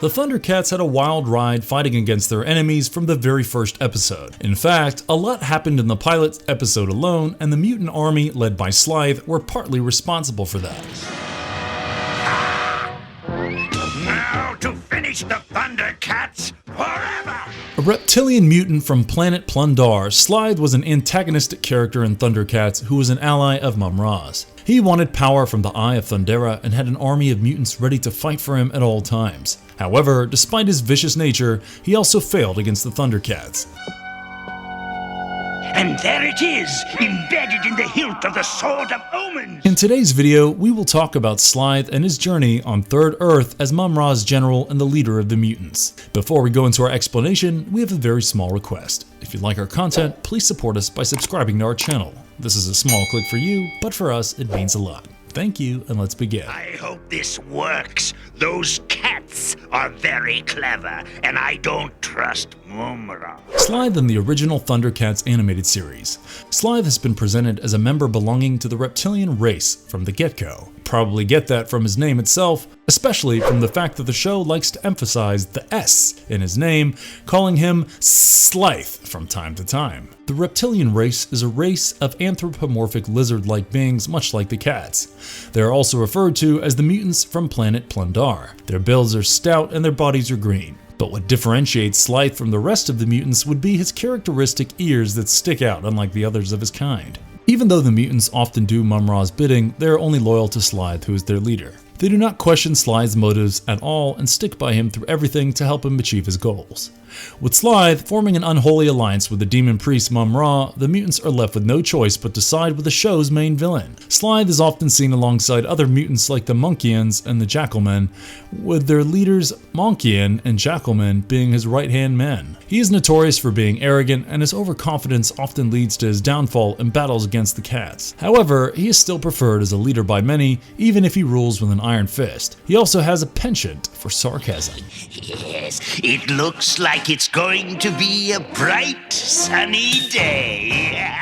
The Thundercats had a wild ride fighting against their enemies from the very first episode. In fact, a lot happened in the pilot episode alone, and the mutant army led by Slithe were partly responsible for that. Now to finish the Thundercats forever! A reptilian mutant from planet Plundar, Slithe was an antagonistic character in Thundercats who was an ally of Mum-Ra's. He wanted power from the Eye of Thundera and had an army of mutants ready to fight for him at all times. However, despite his vicious nature, he also failed against the Thundercats. And there it is, embedded in the hilt of the Sword of Omens! In today's video, we will talk about Slithe and his journey on Third Earth as Mum-Ra's general and the leader of the mutants. Before we go into our explanation, we have a very small request. If you like our content, please support us by subscribing to our channel. This is a small click for you, but for us, it means a lot. Thank you, and let's begin. I hope this works. Those cats are very clever, and I don't trust Mum-Ra. Slithe in the original Thundercats animated series. Slithe has been presented as a member belonging to the reptilian race from the get-go. Probably get that from his name itself, especially from the fact that the show likes to emphasize the S in his name, calling him Slithe from time to time. The reptilian race is a race of anthropomorphic lizard-like beings much like the cats. They are also referred to as the mutants from planet Plundar. Their builds are stout and their bodies are green. But what differentiates Slithe from the rest of the mutants would be his characteristic ears that stick out unlike the others of his kind. Even though the mutants often do Mum-Ra's bidding, they are only loyal to Slithe, who is their leader. They do not question Slithe's motives at all and stick by him through everything to help him achieve his goals. With Slithe forming an unholy alliance with the demon priest Mum-Ra, the mutants are left with no choice but to side with the show's main villain. Slithe is often seen alongside other mutants like the Monkians and the Jackalmen, with their leaders Monkian and Jackalmen being his right-hand men. He is notorious for being arrogant, and his overconfidence often leads to his downfall in battles against the cats. However, he is still preferred as a leader by many, even if he rules with an iron fist. He also has a penchant for sarcasm. Yes, it looks like it's going to be a bright, sunny day.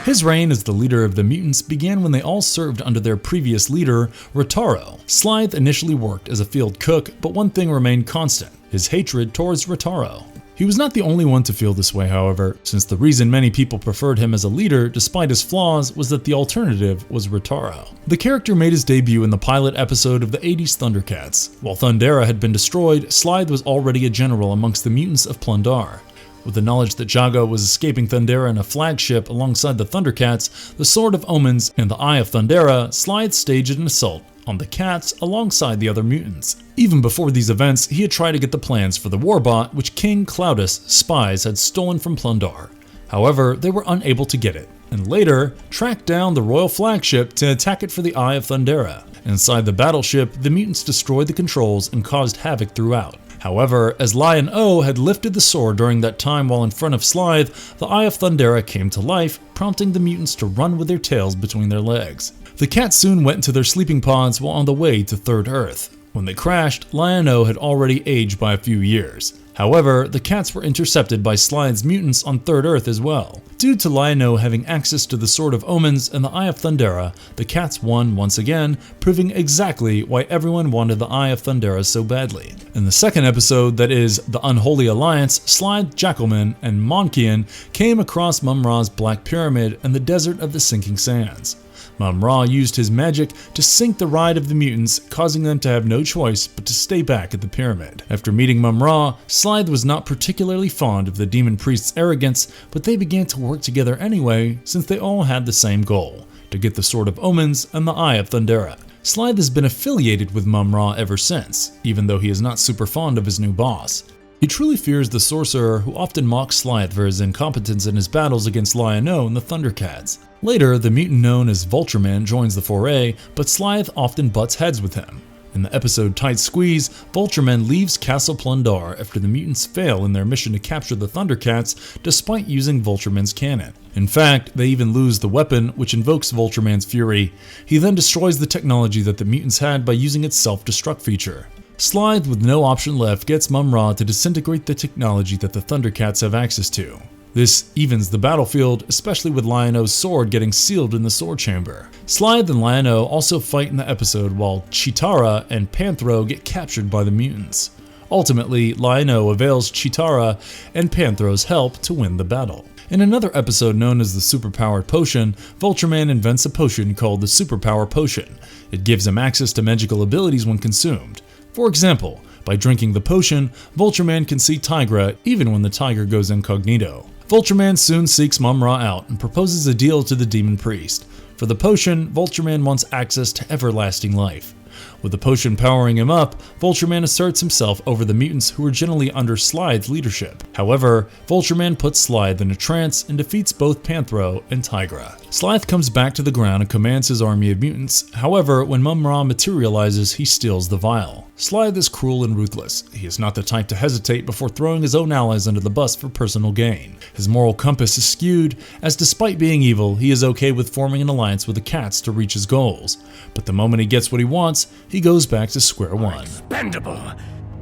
His reign as the leader of the mutants began when they all served under their previous leader, Rotaro. Slithe initially worked as a field cook, but one thing remained constant: his hatred towards Rotaro. He was not the only one to feel this way, however, since the reason many people preferred him as a leader despite his flaws was that the alternative was Rotaro. The character made his debut in the pilot episode of the 80s Thundercats. While Thundera had been destroyed, Slithe was already a general amongst the mutants of Plundar. With the knowledge that Jago was escaping Thundera in a flagship alongside the Thundercats, the Sword of Omens, and the Eye of Thundera, Slithe staged an assault on the cats alongside the other mutants. Even before these events, he had tried to get the plans for the Warbot which King Cloudus' spies had stolen from Plundar. However, they were unable to get it, and later tracked down the royal flagship to attack it for the Eye of Thundera. Inside the battleship, the mutants destroyed the controls and caused havoc throughout. However, as Lion-O had lifted the sword during that time while in front of Slithe, the Eye of Thundera came to life, prompting the mutants to run with their tails between their legs. The cats soon went into their sleeping pods while on the way to Third Earth. When they crashed, Lion-O had already aged by a few years. However, the cats were intercepted by Slithe's mutants on Third Earth as well. Due to Lion-O having access to the Sword of Omens and the Eye of Thundera, the cats won once again, proving exactly why everyone wanted the Eye of Thundera so badly. In the second episode, that is, the Unholy Alliance, Slithe, Jackalman, and Monkian came across Mum-Ra's Black Pyramid and the Desert of the Sinking Sands. Mum-Ra used his magic to sink the ride of the mutants, causing them to have no choice but to stay back at the pyramid. After meeting Mum-Ra, Slithe was not particularly fond of the demon priest's arrogance, but they began to work together anyway since they all had the same goal: to get the Sword of Omens and the Eye of Thundera. Slithe has been affiliated with Mum-Ra ever since, even though he is not super fond of his new boss. He truly fears the sorcerer who often mocks Slithe for his incompetence in his battles against Lion-O and the Thundercats. Later, the mutant known as Vultureman joins the foray, but Slithe often butts heads with him. In the episode Tight Squeeze, Vultureman leaves Castle Plundar after the mutants fail in their mission to capture the Thundercats despite using Vultureman's cannon. In fact, they even lose the weapon, which invokes Vultureman's fury. He then destroys the technology that the mutants had by using its self-destruct feature. Slithe, with no option left, gets Mum-Ra to disintegrate the technology that the Thundercats have access to. This evens the battlefield, especially with Lion-O's sword getting sealed in the sword chamber. Slithe and Lion-O also fight in the episode while Chitara and Panthro get captured by the mutants. Ultimately, Lion-O avails Chitara and Panthro's help to win the battle. In another episode known as the Superpowered Potion, Vulture-Man invents a potion called the Superpower Potion. It gives him access to magical abilities when consumed. For example, by drinking the potion, Vulture-Man can see Tigra even when the tiger goes incognito. Vulture-Man soon seeks Mum-Ra out and proposes a deal to the Demon Priest. For the potion, Vulture-Man wants access to everlasting life. With the potion powering him up, Vulture-Man asserts himself over the mutants who are generally under Slithe's leadership. However, Vulture-Man puts Slithe in a trance and defeats both Panthro and Tigra. Slithe comes back to the ground and commands his army of mutants. However, when Mum-Ra materializes, he steals the vial. Slithe is cruel and ruthless. He is not the type to hesitate before throwing his own allies under the bus for personal gain. His moral compass is skewed, as despite being evil, he is okay with forming an alliance with the cats to reach his goals. But the moment he gets what he wants, he goes back to square one. Expendable,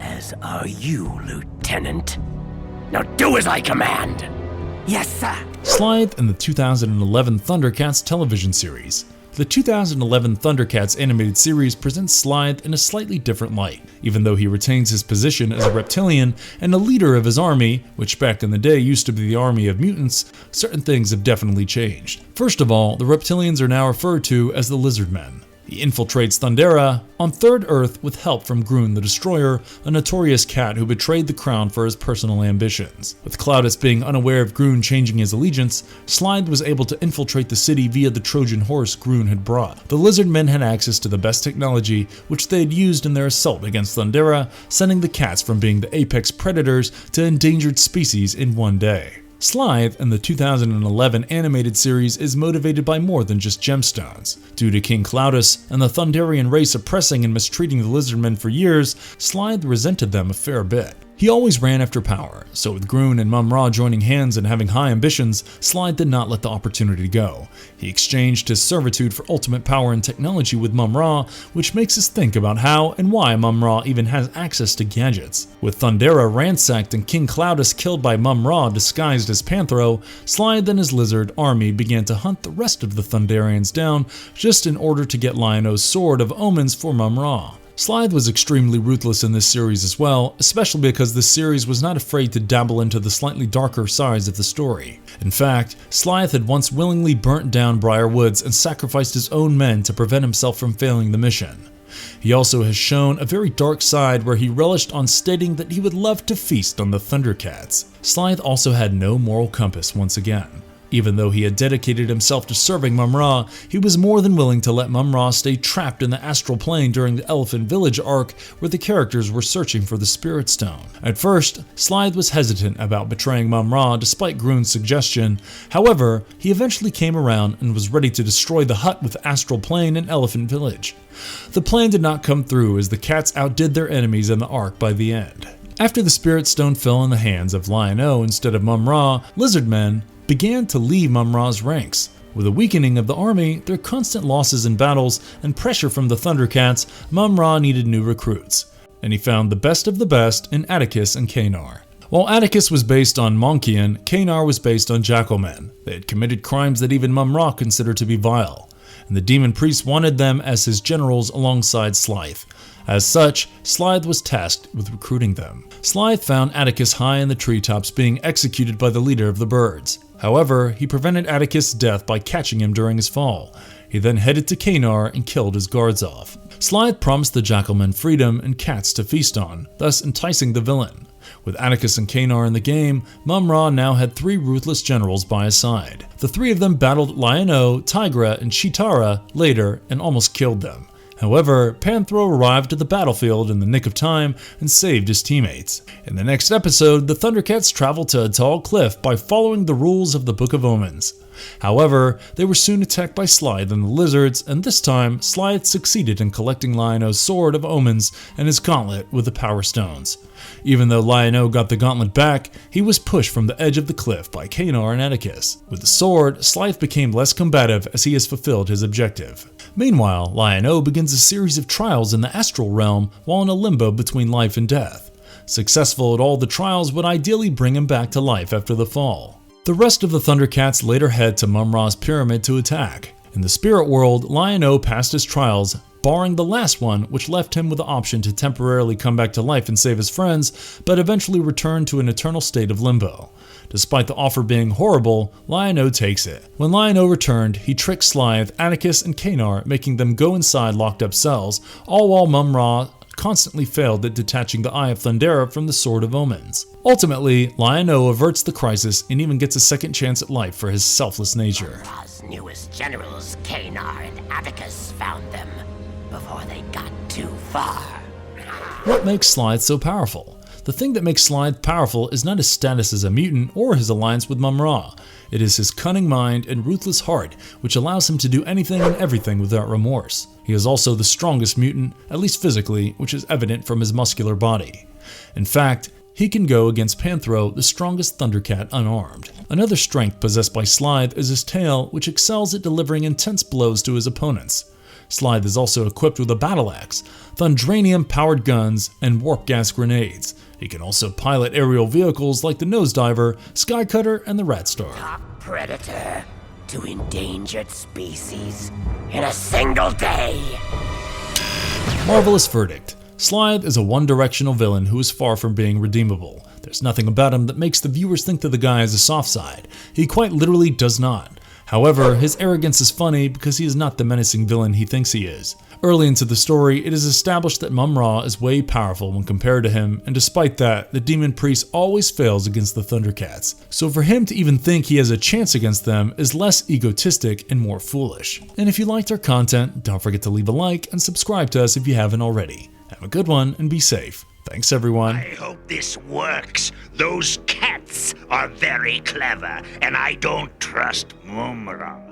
as are you, Lieutenant. Now do as I command. Yes, sir. Slithe and the 2011 Thundercats television series. The 2011 Thundercats animated series presents Slithe in a slightly different light. Even though he retains his position as a reptilian and a leader of his army, which back in the day used to be the army of mutants, certain things have definitely changed. First of all, the reptilians are now referred to as the Lizardmen. He infiltrates Thundera on Third Earth with help from Groon the Destroyer, a notorious cat who betrayed the crown for his personal ambitions. With Cloudus being unaware of Groon changing his allegiance, Slithe was able to infiltrate the city via the Trojan horse Groon had brought. The Lizardmen had access to the best technology, which they had used in their assault against Thundera, sending the cats from being the apex predators to endangered species in one day. Slithe in the 2011 animated series is motivated by more than just gemstones. Due to King Cloudus and the Thunderian race oppressing and mistreating the Lizardmen for years, Slithe resented them a fair bit. He always ran after power, so with Groon and Mum-Ra joining hands and having high ambitions, Slithe did not let the opportunity go. He exchanged his servitude for ultimate power and technology with Mum-Ra, which makes us think about how and why Mum-Ra even has access to gadgets. With Thundera ransacked and King Cloudus killed by Mum-Ra disguised as Panthro, Slithe and his lizard army began to hunt the rest of the Thunderians down just in order to get Lion-O's Sword of Omens for Mum-Ra. Slithe was extremely ruthless in this series as well, especially because this series was not afraid to dabble into the slightly darker sides of the story. In fact, Slithe had once willingly burnt down Briar Woods and sacrificed his own men to prevent himself from failing the mission. He also has shown a very dark side where he relished on stating that he would love to feast on the Thundercats. Slithe also had no moral compass once again. Even though he had dedicated himself to serving Mum-Ra, he was more than willing to let Mum-Ra stay trapped in the astral plane during the Elephant Village arc where the characters were searching for the Spirit Stone. At first, Slithe was hesitant about betraying Mum-Ra despite Groon's suggestion. However, he eventually came around and was ready to destroy the hut with Astral Plane and Elephant Village. The plan did not come through as the cats outdid their enemies in the arc by the end. After the Spirit Stone fell in the hands of Lion-O instead of Mum-Ra, Lizardmen began to leave Mum-Ra's ranks. With a weakening of the army, their constant losses in battles, and pressure from the Thundercats, Mum-Ra needed new recruits, and he found the best of the best in Atticus and Kanar. While Atticus was based on Monkian, Kanar was based on Jackalmen. They had committed crimes that even Mum-Ra considered to be vile, and the Demon Priest wanted them as his generals alongside Slithe. As such, Slithe was tasked with recruiting them. Slithe found Atticus high in the treetops being executed by the leader of the birds. However, he prevented Atticus' death by catching him during his fall. He then headed to Kanar and killed his guards off. Slithe promised the Jackalmen freedom and cats to feast on, thus enticing the villain. With Atticus and Kanar in the game, Mum-Ra now had 3 ruthless generals by his side. The 3 of them battled Lion-O, Tigra, and Chitara later and almost killed them. However, Panthro arrived at the battlefield in the nick of time and saved his teammates. In the next episode, the Thundercats traveled to a tall cliff by following the rules of the Book of Omens. However, they were soon attacked by Slithe and the lizards, and this time, Slithe succeeded in collecting Lion-O's Sword of Omens and his gauntlet with the Power Stones. Even though Lion-O got the gauntlet back, he was pushed from the edge of the cliff by Kanar and Atticus. With the sword, Slithe became less combative as he has fulfilled his objective. Meanwhile, Lion-O begins a series of trials in the astral realm while in a limbo between life and death. Successful at all the trials would ideally bring him back to life after the fall. The rest of the Thundercats later head to Mum-Ra's pyramid to attack. In the spirit world, Lion-O passed his trials barring the last one, which left him with the option to temporarily come back to life and save his friends, but eventually return to an eternal state of limbo. Despite the offer being horrible, Lion-O takes it. When Lion-O returned, he tricked Slithe, Atticus, and Kanar, making them go inside locked up cells, all while Mum-Ra constantly failed at detaching the Eye of Thundera from the Sword of Omens. Ultimately, Lion-O averts the crisis and even gets a second chance at life for his selfless nature. Mum-Ra's newest generals, Kanar and Atticus, found them before they got too far. What makes Slithe so powerful? The thing that makes Slithe powerful is not his status as a mutant or his alliance with Mum-Ra. It is his cunning mind and ruthless heart, which allows him to do anything and everything without remorse. He is also the strongest mutant, at least physically, which is evident from his muscular body. In fact, he can go against Panthro, the strongest Thundercat unarmed. Another strength possessed by Slithe is his tail, which excels at delivering intense blows to his opponents. Slithe is also equipped with a battle axe, Thundranium-powered guns, and warp gas grenades. He can also pilot aerial vehicles like the Nosediver, Skycutter, and the Ratstar. Top predator to endangered species in a single day. Marvelous verdict. Slithe is a one-directional villain who is far from being redeemable. There's nothing about him that makes the viewers think that the guy has a soft side. He quite literally does not. However, his arrogance is funny because he is not the menacing villain he thinks he is. Early into the story, it is established that Mum-Ra is way powerful when compared to him, and despite that, the Demon Priest always fails against the Thundercats. So for him to even think he has a chance against them is less egotistic and more foolish. And if you liked our content, don't forget to leave a like and subscribe to us if you haven't already. Have a good one and be safe. Thanks everyone. I hope this works. Those cats are very clever, and I don't trust Mum-Ra.